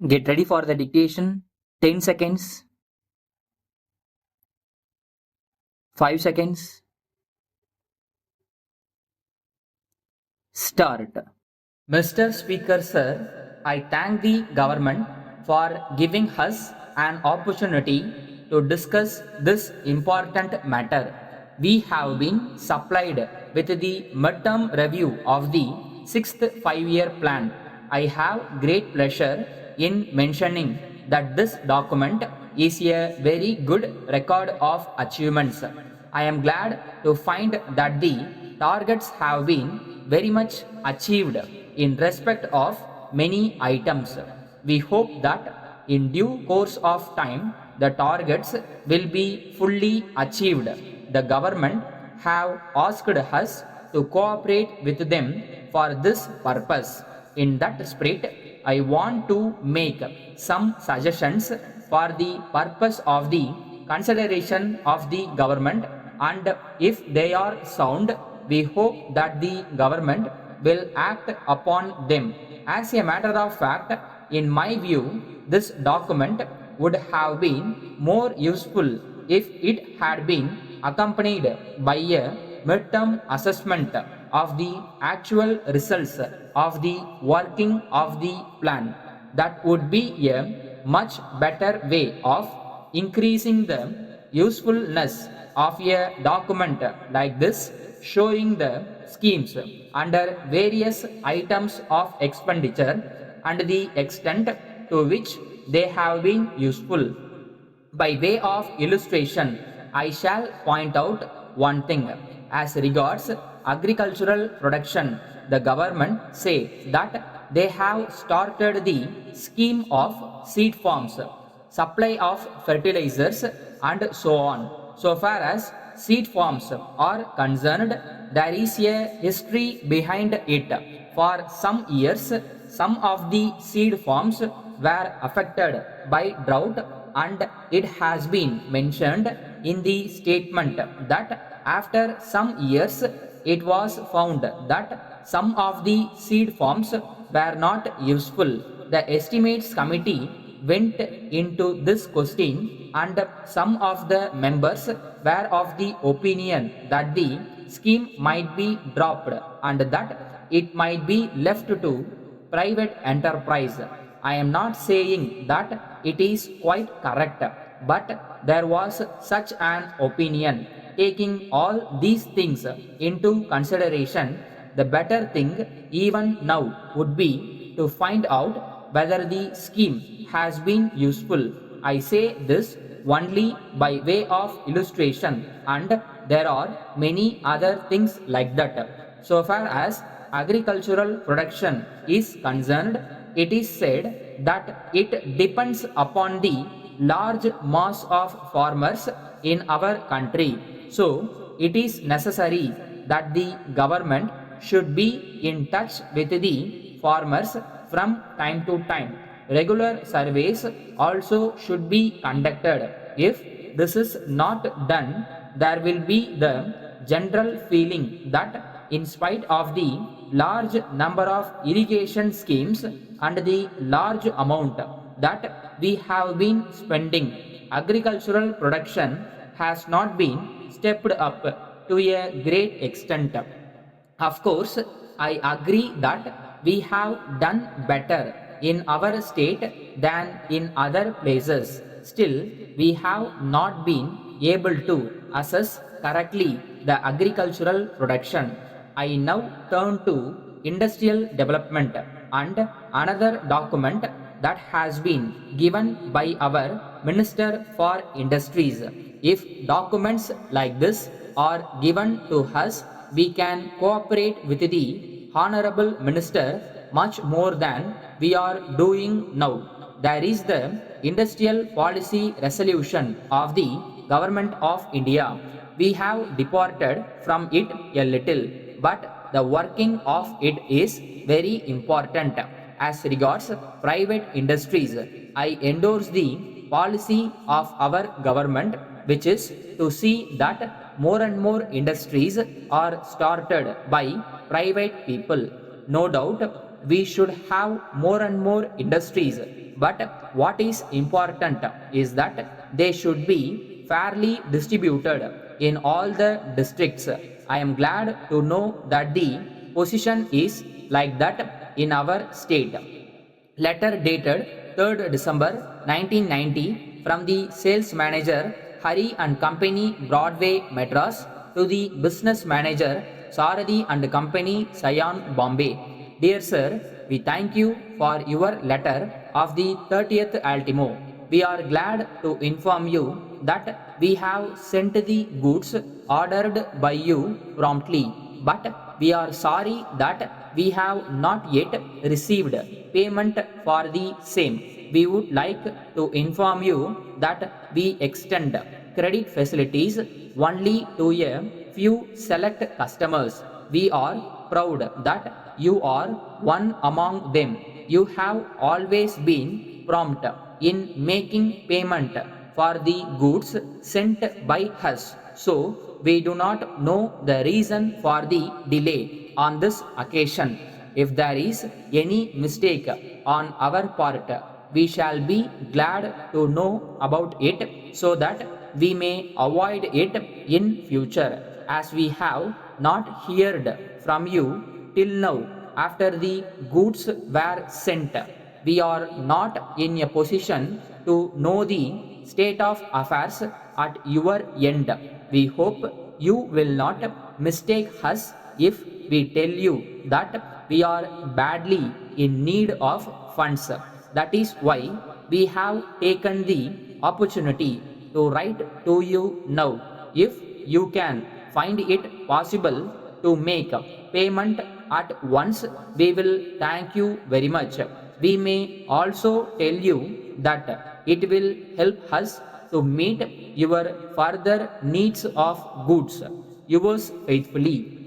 Get ready for the dictation. 10 seconds. 5 seconds. Start. Mr. Speaker, sir, I thank the government for giving us an opportunity to discuss this important matter. We have been supplied with the midterm review of the 6th 5-year plan. I have great pleasure in mentioning that this document is a very good record of achievements. I am glad to find that the targets have been very much achieved in respect of many items. We hope that in due course of time the targets will be fully achieved. The government have asked us to cooperate with them for this purpose. In that spirit, I want to make some suggestions for the purpose of the consideration of the government, and if they are sound, we hope that the government will act upon them. As a matter of fact, in my view, this document would have been more useful if it had been accompanied by a midterm assessment of the actual results of the working of the plan. That would be a much better way of increasing the usefulness of a document like this, showing the schemes under various items of expenditure and the extent to which they have been useful. By way of illustration, I shall point out one thing. As regards agricultural production, the government say that they have started the scheme of seed farms, supply of fertilizers, and so on. So far as seed farms are concerned, there is a history behind it. For some years, some of the seed farms were affected by drought, and it has been mentioned in the statement that after some years it was found that some of the seed farms were not useful. The estimates committee went into this question, and some of the members were of the opinion that the scheme might be dropped and that it might be left to private enterprise. I am not saying that it is quite correct, but there was such an opinion. Taking all these things into consideration, the better thing even now would be to find out whether the scheme has been useful. I say this only by way of illustration, and there are many other things like that. So far as agricultural production is concerned, it is said that it depends upon the large mass of farmers in our country. So, it is necessary that the government should be in touch with the farmers from time to time. Regular surveys also should be conducted. If this is not done, there will be the general feeling that in spite of the large number of irrigation schemes and the large amount that we have been spending, agricultural production has not been stepped up to a great extent. Of course, I agree that we have done better in our state than in other places. Still, we have not been able to assess correctly the agricultural production. I now turn to industrial development and another document that has been given by our Minister for Industries. If documents like this are given to us, we can cooperate with the Honorable Minister much more than we are doing now. There is the Industrial Policy Resolution of the Government of India. We have departed from it a little, but the working of it is very important. As regards private industries, I endorse the policy of our government, which is to see that more and more industries are started by private people. No doubt, we should have more and more industries, But what is important is that they should be fairly distributed in all the districts. I am glad to know that the position is like that in our state. Letter dated 3rd December 1990 from the sales manager Hari and Company, Broadway, Madras, to the business manager Saradi and Company, Sion, Bombay. Dear sir, we thank you for your letter of the 30th ultimo. We are glad to inform you that we have sent the goods ordered by you promptly, but we are sorry that we have not yet received payment for the same. We would like to inform you that we extend credit facilities only to a few select customers. We are proud that you are one among them. You have always been prompt in making payment for the goods sent by us. So, we do not know the reason for the delay on this occasion. If there is any mistake on our part, we shall be glad to know about it so that we may avoid it in future, as we have not heard from you till now after the goods were sent. We are not in a position to know the state of affairs at your end. We hope you will not mistake us if we tell you that we are badly in need of funds. That is why we have taken the opportunity to write to you now. If you can find it possible to make payment at once, we will thank you very much. We may also tell you that it will help us to meet your further needs of goods. Yours faithfully,